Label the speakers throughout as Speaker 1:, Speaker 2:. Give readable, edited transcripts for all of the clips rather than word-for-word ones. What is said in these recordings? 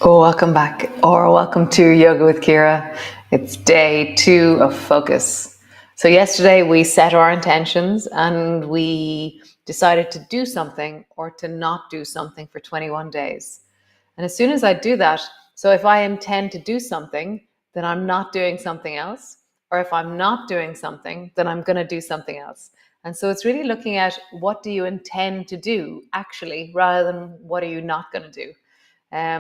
Speaker 1: Oh, welcome back, or welcome to Yoga with Ciara. It's day 2 of focus. So, yesterday we set our intentions and we decided to do something or to not do something for 21 days. And as soon as I do that, so if I intend to do something, then I'm not doing something else. Or if I'm not doing something, then I'm going to do something else. And so it's really looking at what do you intend to do actually, rather than what are you not going to do.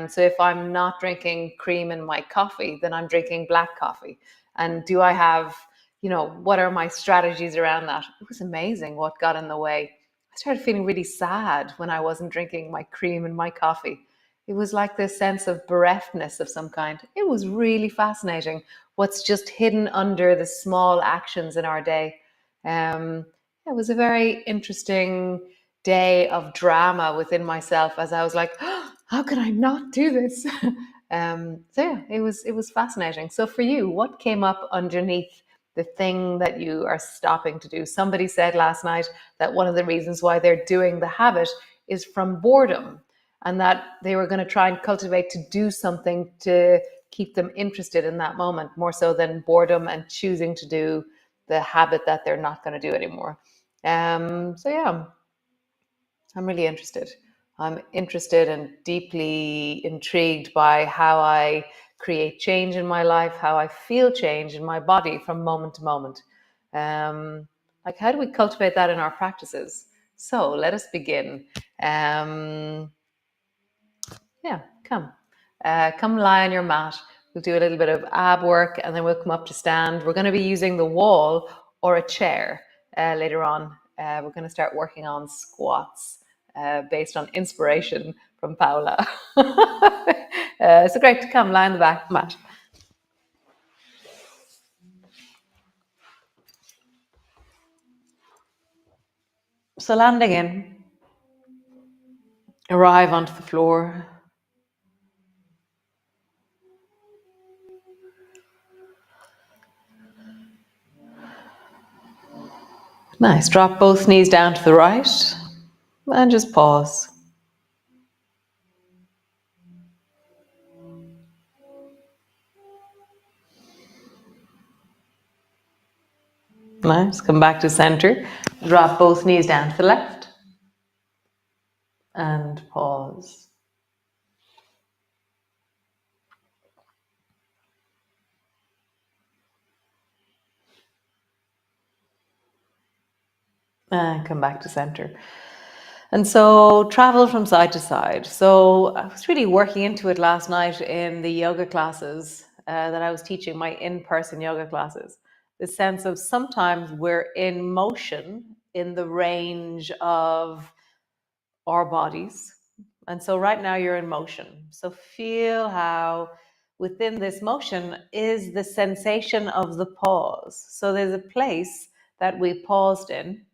Speaker 1: So if I'm not drinking cream in my coffee, then I'm drinking black coffee. And do I have, what are my strategies around that? It was amazing what got in the way. I started feeling really sad when I wasn't drinking my cream in my coffee. It was like this sense of bereftness of some kind. It was really fascinating what's just hidden under the small actions in our day. Um, it was a very interesting day of drama within myself as I was like, oh, how can I not do this? So yeah, it was fascinating. So for you, what came up underneath the thing that you are stopping to do? Somebody said last night that one of the reasons why they're doing the habit is from boredom, and that they were going to try and cultivate to do something to keep them interested in that moment, more so than boredom and choosing to do the habit that they're not going to do anymore. So yeah, I'm really interested. I'm interested and deeply intrigued by how I create change in my life, how I feel change in my body from moment to moment. Like, how do we cultivate that in our practices? So let us begin. Um, yeah, come. Come lie on your mat. We'll do a little bit of ab work and then we'll come up to stand. We're going to be using the wall or a chair later on. We're going to start working on squats based on inspiration from Paula. So great to come lie on the back mat. So landing in, arrive onto the floor. Nice. Drop both knees down to the right and just pause. Nice. Come back to center. Drop both knees down to the left and pause. And come back to center. And so travel from side to side. So I was really working into it last night in the yoga classes that I was teaching, my in-person yoga classes. The sense of sometimes we're in motion in the range of our bodies. And so right now you're in motion. So feel how within this motion is the sensation of the pause. So there's a place that we paused in,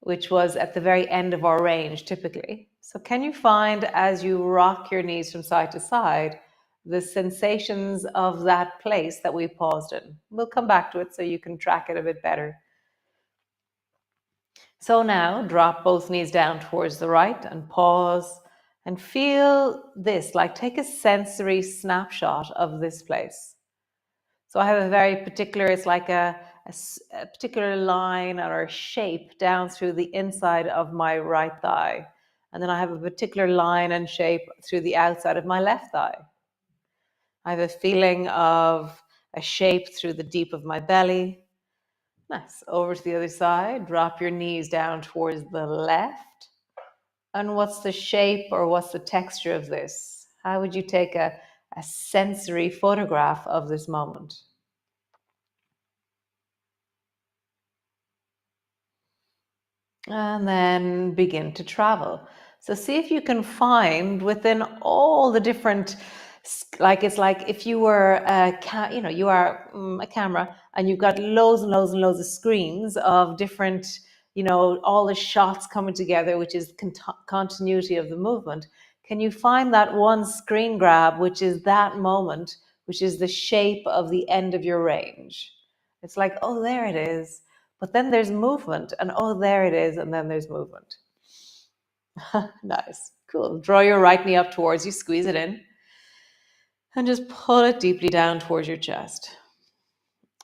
Speaker 1: which was at the very end of our range typically. So can you find, as you rock your knees from side to side, the sensations of that place that we paused in? We'll come back to it so you can track it a bit better. So now drop both knees down towards the right and pause and feel this, like take a sensory snapshot of this place. So I have a very particular, it's like a particular line or shape down through the inside of my right thigh. And then I have a particular line and shape through the outside of my left thigh. I have a feeling of a shape through the deep of my belly. Nice. Over to the other side. Drop your knees down towards the left. And what's the shape or what's the texture of this? How would you take a sensory photograph of this moment? And then begin to travel. So see if you can find within all the different, like it's like if you were you are a camera and you've got loads and loads and loads of screens of different, all the shots coming together, which is continuity of the movement. Can you find that one screen grab, which is that moment, which is the shape of the end of your range? It's like, oh, there it is. But then there's movement, and oh, there it is, and then there's movement. Nice. Cool. Draw your right knee up towards you, squeeze it in. And just pull it deeply down towards your chest.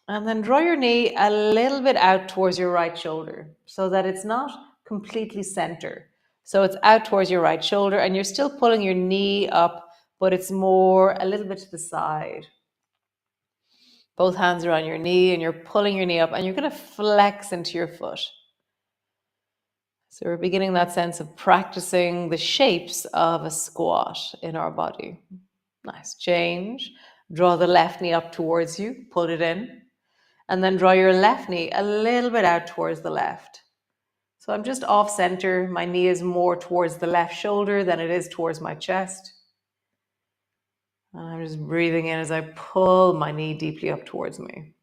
Speaker 1: And then draw your knee a little bit out towards your right shoulder so that it's not completely center. So it's out towards your right shoulder and you're still pulling your knee up, but it's more a little bit to the side. Both hands are on your knee and you're pulling your knee up and you're going to flex into your foot. So we're beginning that sense of practicing the shapes of a squat in our body. Nice. Change. Draw the left knee up towards you, pull it in, and then draw your left knee a little bit out towards the left. So I'm just off center. My knee is more towards the left shoulder than it is towards my chest. And I'm just breathing in as I pull my knee deeply up towards me.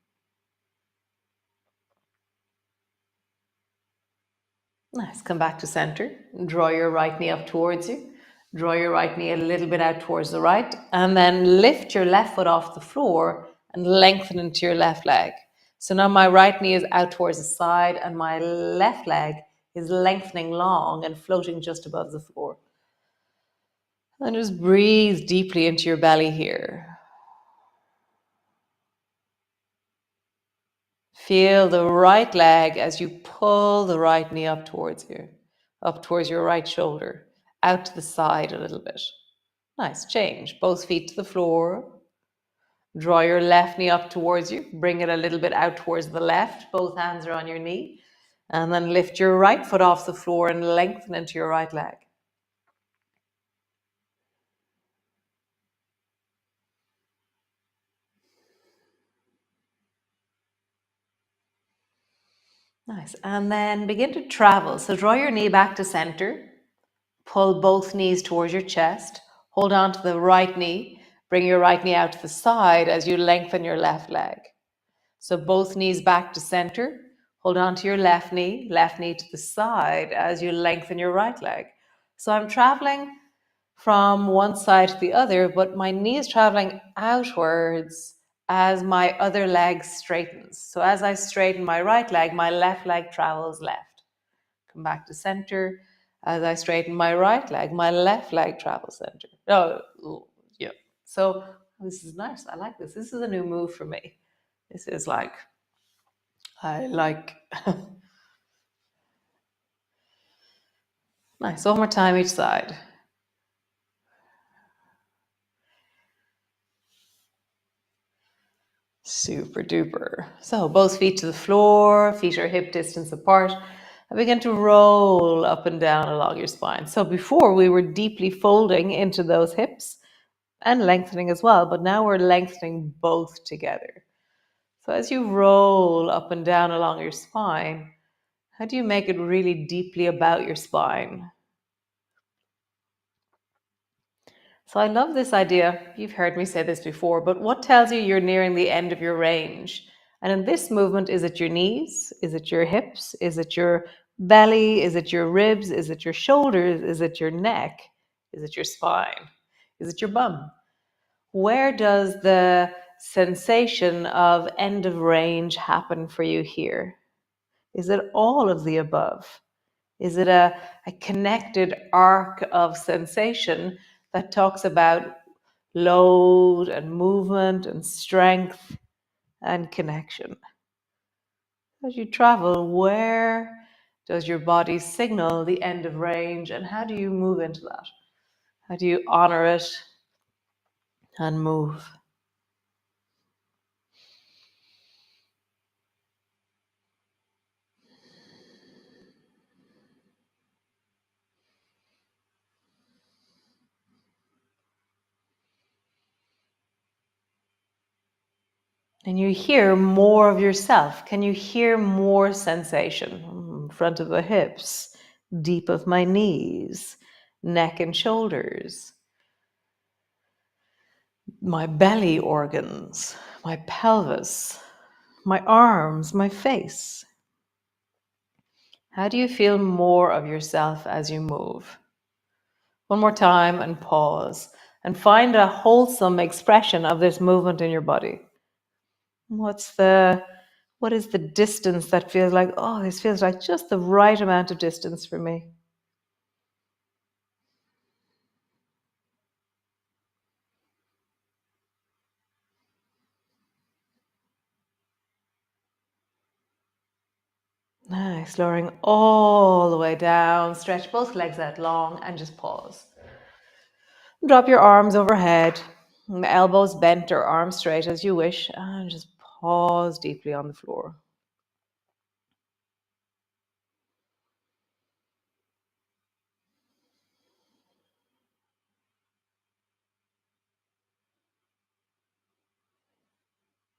Speaker 1: Nice. Come back to center. Draw your right knee up towards you. Draw your right knee a little bit out towards the right. And then lift your left foot off the floor and lengthen into your left leg. So now my right knee is out towards the side and my left leg is lengthening long and floating just above the floor. And just breathe deeply into your belly here. Feel the right leg as you pull the right knee up towards you, up towards your right shoulder, out to the side a little bit. Nice. Change. Both feet to the floor. Draw your left knee up towards you. Bring it a little bit out towards the left. Both hands are on your knee. And then lift your right foot off the floor and lengthen into your right leg. Nice. And then begin to travel. So draw your knee back to center. Pull both knees towards your chest. Hold on to the right knee. Bring your right knee out to the side as you lengthen your left leg. So both knees back to center. Hold on to your left knee to the side as you lengthen your right leg. So I'm traveling from one side to the other, but my knee is traveling outwards as my other leg straightens. So as I straighten my right leg, my left leg travels left. Come back to center. As I straighten my right leg, my left leg travels center. Oh, yeah. So this is nice. I like this. This is a new move for me. This is like, I like. Nice. One more time each side. Super duper. So both feet to the floor, feet are hip distance apart. And begin to roll up and down along your spine. So before we were deeply folding into those hips and lengthening as well, but now we're lengthening both together. So as you roll up and down along your spine, how do you make it really deeply about your spine? So I love this idea. You've heard me say this before, but what tells you you're nearing the end of your range? And in this movement, is it your knees? Is it your hips? Is it your belly? Is it your ribs? Is it your shoulders? Is it your neck? Is it your spine? Is it your bum? Where does the sensation of end of range happen for you here? Is it all of the above? Is it a connected arc of sensation that talks about load and movement and strength and connection? As you travel, where does your body signal the end of range and how do you move into that? How do you honor it and move? And you hear more of yourself. Can you hear more sensation? Front of the hips, deep of my knees, neck and shoulders, my belly organs, my pelvis, my arms, my face. How do you feel more of yourself as you move? One more time and pause and find a wholesome expression of this movement in your body. What is the distance that feels like, oh, this feels like just the right amount of distance for me? Nice, lowering all the way down. Stretch both legs out long and just pause. Drop your arms overhead, elbows bent or arms straight as you wish, and just pause deeply on the floor.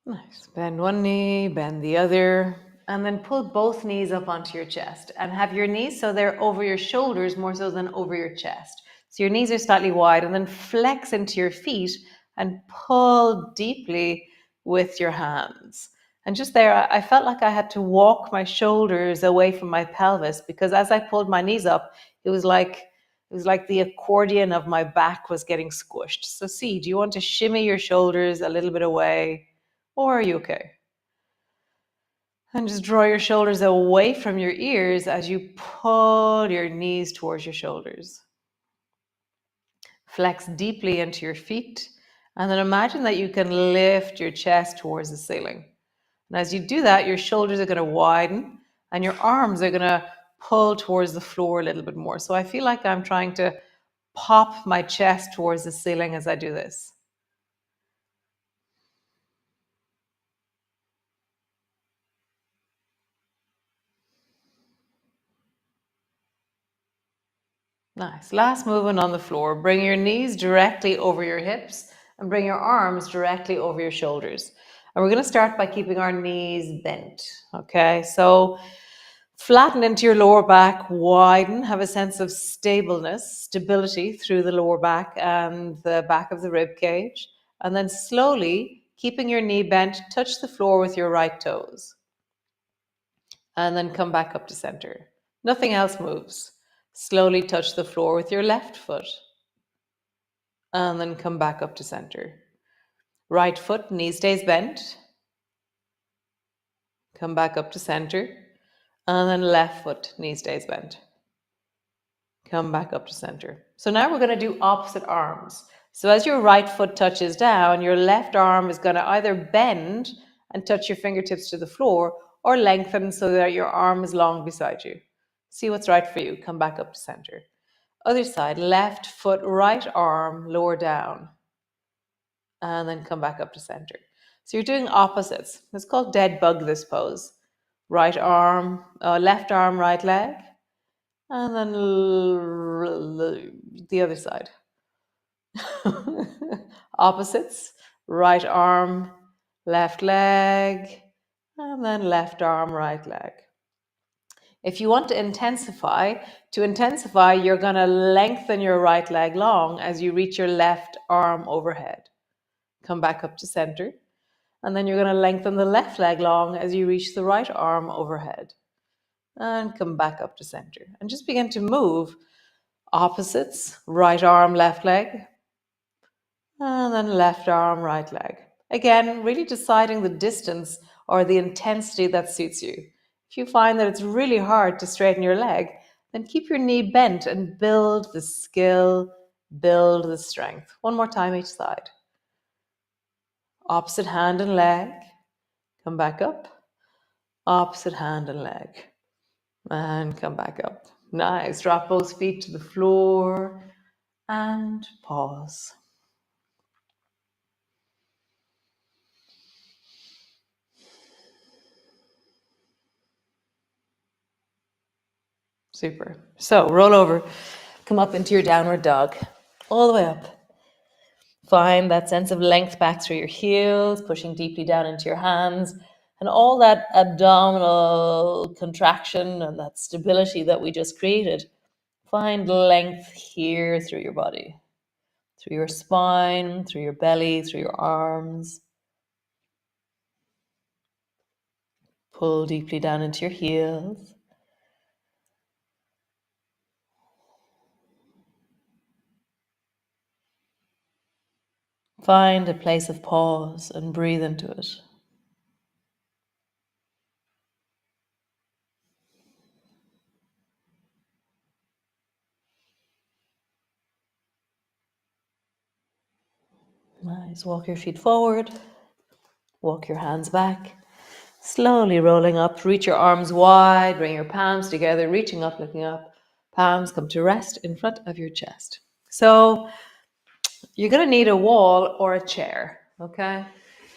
Speaker 1: Nice. Bend one knee, bend the other, and then pull both knees up onto your chest and have your knees so they're over your shoulders more so than over your chest. So your knees are slightly wide, and then flex into your feet and pull deeply with your hands. And just there, I felt like I had to walk my shoulders away from my pelvis, because as I pulled my knees up, it was like the accordion of my back was getting squished. So see, do you want to shimmy your shoulders a little bit away? Or are you okay? And just draw your shoulders away from your ears as you pull your knees towards your shoulders. Flex deeply into your feet. And then imagine that you can lift your chest towards the ceiling. And as you do that, your shoulders are going to widen and your arms are going to pull towards the floor a little bit more. So I feel like I'm trying to pop my chest towards the ceiling as I do this. Nice. Last movement on the floor. Bring your knees directly over your hips and bring your arms directly over your shoulders. And we're going to start by keeping our knees bent. Okay, so flatten into your lower back, widen, have a sense of stability through the lower back and the back of the rib cage. And then slowly, keeping your knee bent, touch the floor with your right toes. And then come back up to center. Nothing else moves. Slowly touch the floor with your left foot. And then come back up to center. Right foot, knee stays bent. Come back up to center. And then left foot, knee stays bent. Come back up to center. So now we're going to do opposite arms. So as your right foot touches down, your left arm is going to either bend and touch your fingertips to the floor, or lengthen so that your arm is long beside you. See what's right for you. Come back up to center. Other side, left foot, right arm, lower down. And then come back up to center. So you're doing opposites. It's called dead bug, this pose. Right arm, left arm, right leg. And then the other side. Opposites, right arm, left leg, and then left arm, right leg. If you want to intensify, you're going to lengthen your right leg long as you reach your left arm overhead. Come back up to center. And then you're going to lengthen the left leg long as you reach the right arm overhead. And come back up to center. And just begin to move opposites, right arm, left leg. And then left arm, right leg. Again, really deciding the distance or the intensity that suits you. If you find that it's really hard to straighten your leg, then keep your knee bent and build the skill, build the strength. One more time each side. Opposite hand and leg. Come back up. Opposite hand and leg. And come back up. Nice. Drop both feet to the floor and pause. Super. So roll over. Come up into your downward dog. All the way up. Find that sense of length back through your heels, pushing deeply down into your hands, and all that abdominal contraction and that stability that we just created. Find length here through your body, through your spine, through your belly, through your arms. Pull deeply down into your heels. Find a place of pause and breathe into it. Nice. Walk your feet forward. Walk your hands back. Slowly rolling up, reach your arms wide, bring your palms together, reaching up, looking up. Palms come to rest in front of your chest. So you're going to need a wall or a chair, okay?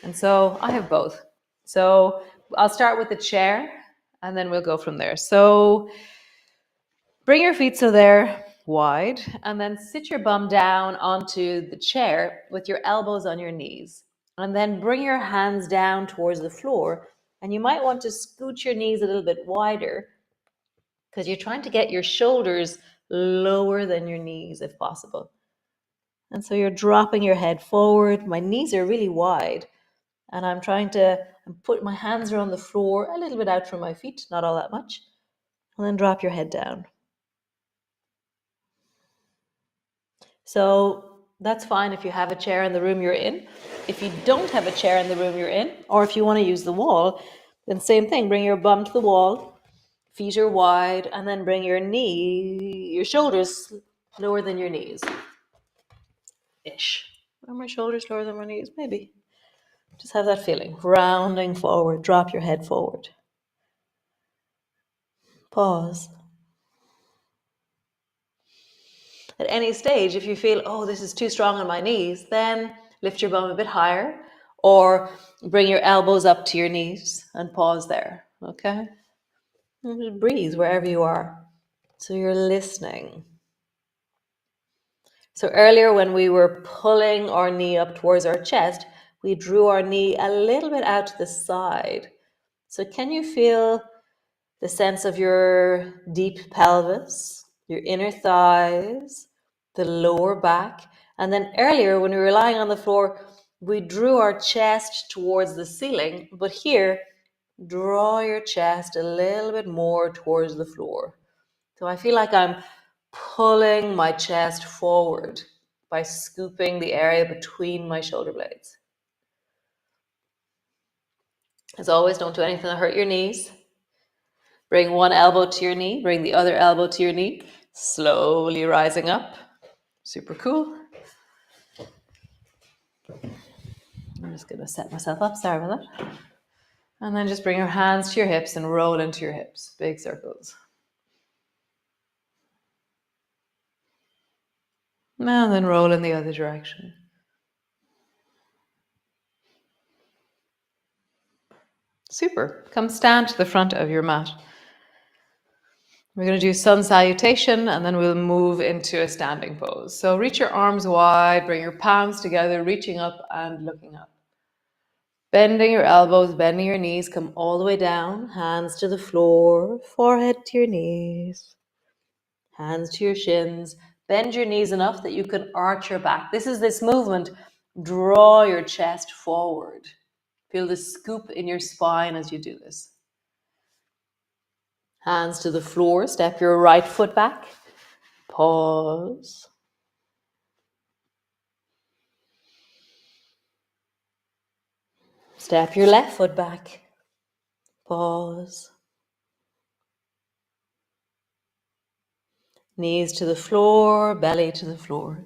Speaker 1: And so I have both. So I'll start with the chair and then we'll go from there. So bring your feet so they're wide and then sit your bum down onto the chair with your elbows on your knees. And then bring your hands down towards the floor. And you might want to scoot your knees a little bit wider because you're trying to get your shoulders lower than your knees if possible. And so you're dropping your head forward. My knees are really wide. And I'm trying to put my hands are on the floor, a little bit out from my feet, not all that much. And then drop your head down. So that's fine if you have a chair in the room you're in. If you don't have a chair in the room you're in, or if you want to use the wall, then same thing. Bring your bum to the wall, feet are wide, and then bring your shoulders lower than your knees. Ish. Are my shoulders lower than my knees? Maybe. Just have that feeling. Rounding forward. Drop your head forward. Pause. At any stage, if you feel, oh, this is too strong on my knees, then lift your bum a bit higher or bring your elbows up to your knees and pause there, okay? And just breathe wherever you are. So you're listening. So earlier when we were pulling our knee up towards our chest, we drew our knee a little bit out to the side. So can you feel the sense of your deep pelvis, your inner thighs, the lower back? And then earlier when we were lying on the floor, we drew our chest towards the ceiling, but here, draw your chest a little bit more towards the floor. So I feel like I'm pulling my chest forward by scooping the area between my shoulder blades. As always, don't do anything to hurt your knees. Bring one elbow to your knee, bring the other elbow to your knee, slowly rising up. Super cool. I'm just going to set myself up, sorry about that. And then just bring your hands to your hips and roll into your hips, big circles. And then roll in the other direction. Super. Come stand to the front of your mat. We're going to do sun salutation and then we'll move into a standing pose. So reach your arms wide, bring your palms together, reaching up and looking up. Bending your elbows, bending your knees, come all the way down, hands to the floor, forehead to your knees, hands to your shins. Bend your knees enough that you can arch your back. This is this movement. Draw your chest forward. Feel the scoop in your spine as you do this. Hands to the floor, step your right foot back. Pause. Step your left foot back. Pause. Knees to the floor, belly to the floor.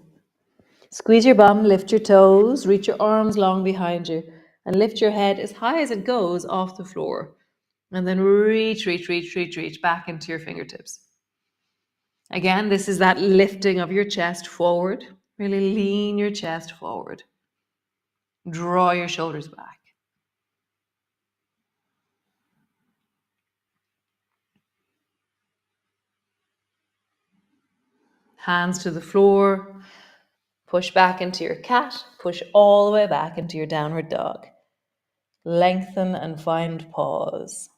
Speaker 1: Squeeze your bum, lift your toes, reach your arms long behind you, and lift your head as high as it goes off the floor. And then reach back into your fingertips. Again, this is that lifting of your chest forward. Really lean your chest forward. Draw your shoulders back. Hands to the floor. Push back into your cat. Push all the way back into your downward dog. Lengthen and find pause.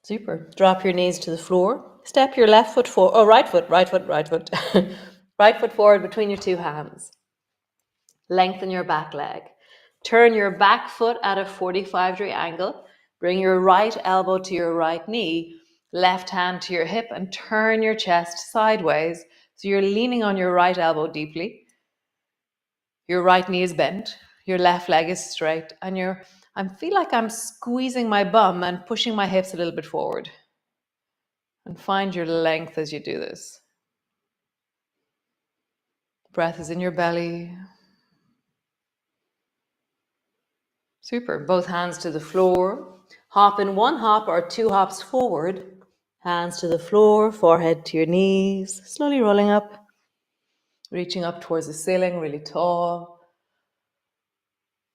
Speaker 1: Super. Drop your knees to the floor. Step your left foot forward. Oh, right foot. Right foot forward between your two hands. Lengthen your back leg. Turn your back foot at a 45-degree angle. Bring your right elbow to your right knee. Left hand to your hip and turn your chest sideways. So you're leaning on your right elbow deeply. Your right knee is bent. Your left leg is straight. And I feel like I'm squeezing my bum and pushing my hips a little bit forward. And find your length as you do this. Breath is in your belly. Super. Both hands to the floor. Hop in one hop or two hops forward. Hands to the floor, forehead to your knees. Slowly rolling up. Reaching up towards the ceiling, really tall.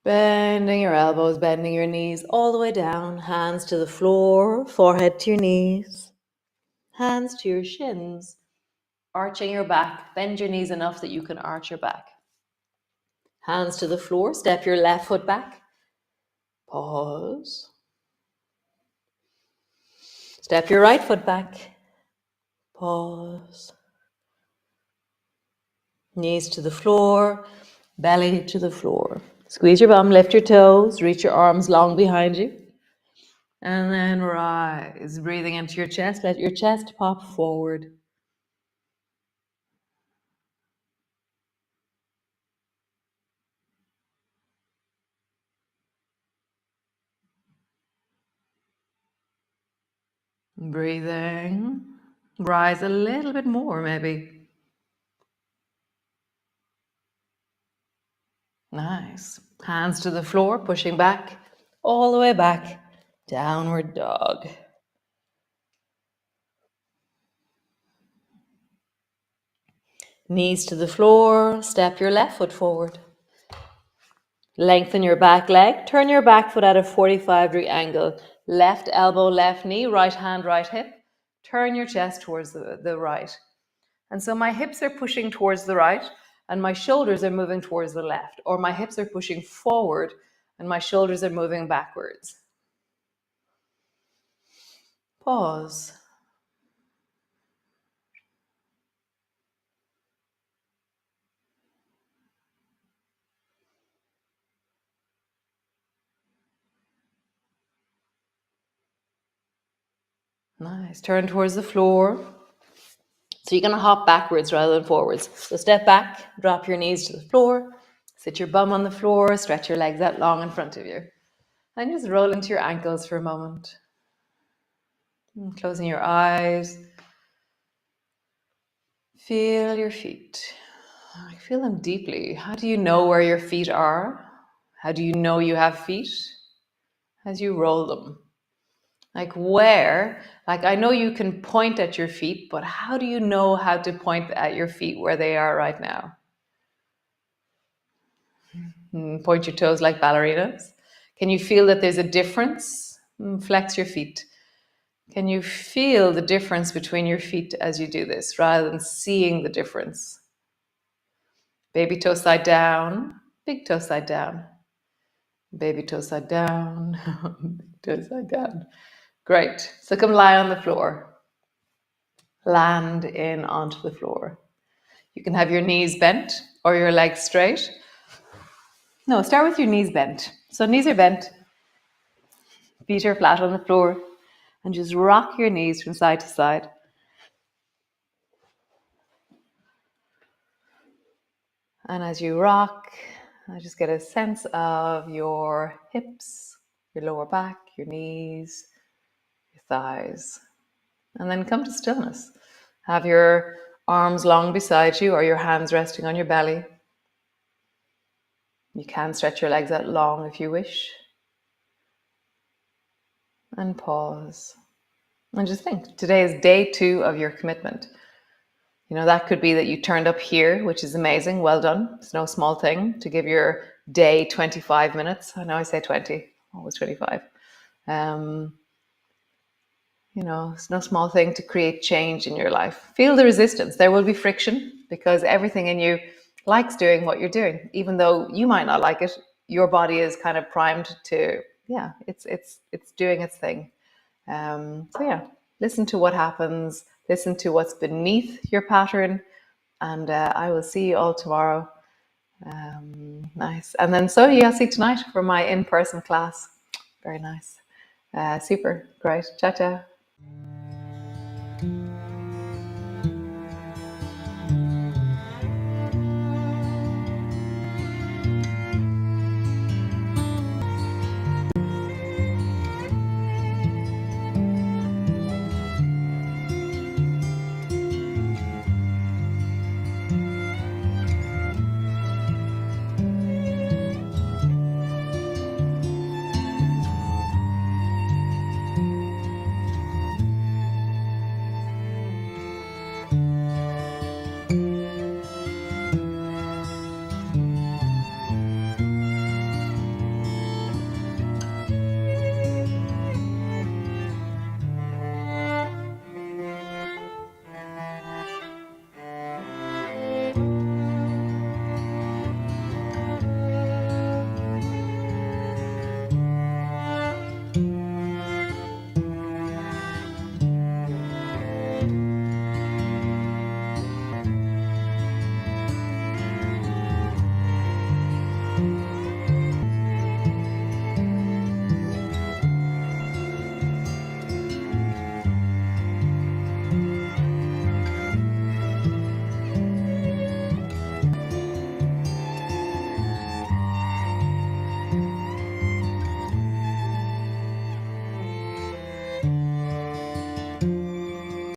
Speaker 1: Bending your elbows, bending your knees all the way down. Hands to the floor, forehead to your knees. Hands to your shins. Arching your back. Bend your knees enough that you can arch your back. Hands to the floor. Step your left foot back. Pause. Step your right foot back. Pause. Knees to the floor. Belly to the floor. Squeeze your bum, lift your toes, reach your arms long behind you. And then rise, breathing into your chest. Let your chest pop forward. Breathing. Rise a little bit more, maybe. Nice. Hands to the floor, pushing back, all the way back. Downward dog. Knees to the floor, step your left foot forward. Lengthen your back leg, turn your back foot at a 45-degree angle. Left elbow, left knee, right hand, right hip. Turn your chest towards the right. And so my hips are pushing towards the right and my shoulders are moving towards the left. Or my hips are pushing forward and my shoulders are moving backwards. Pause. Nice. Turn towards the floor. So you're going to hop backwards rather than forwards. So step back, drop your knees to the floor, sit your bum on the floor, stretch your legs out long in front of you. And just roll into your ankles for a moment. And closing your eyes. Feel your feet. Feel them deeply. How do you know where your feet are? How do you know you have feet? As you roll them. Like where? Like I know you can point at your feet, but how do you know how to point at your feet where they are right now? Point your toes like ballerinas. Can you feel that there's a difference? Flex your feet. Can you feel the difference between your feet as you do this rather than seeing the difference? Baby toe side down, big toe side down. Baby toe side down, big toe side down. Great. So come lie on the floor. Land in onto the floor. You can have your knees bent or your legs straight. No, start with your knees bent. So knees are bent, feet are flat on the floor, and just rock your knees from side to side. And as you rock, I just get a sense of your hips, your lower back, your knees, your thighs. And then come to stillness. Have your arms long beside you or your hands resting on your belly. You can stretch your legs out long if you wish. And pause. And just think, today is day 2 of your commitment. You know, that could be that you turned up here, which is amazing. Well done. It's no small thing to give your day 25 minutes. I know I say 20, always 25. You know, it's no small thing to create change in your life. Feel the resistance. There will be friction because everything in you likes doing what you're doing. Even though you might not like it, your body is kind of primed to, yeah, it's doing its thing. So yeah, listen to what happens, listen to what's beneath your pattern, and I will see you all tomorrow. Nice. And then so yeah, I'll see you tonight for my in-person class. Very nice. Super. Great. Ciao, ciao.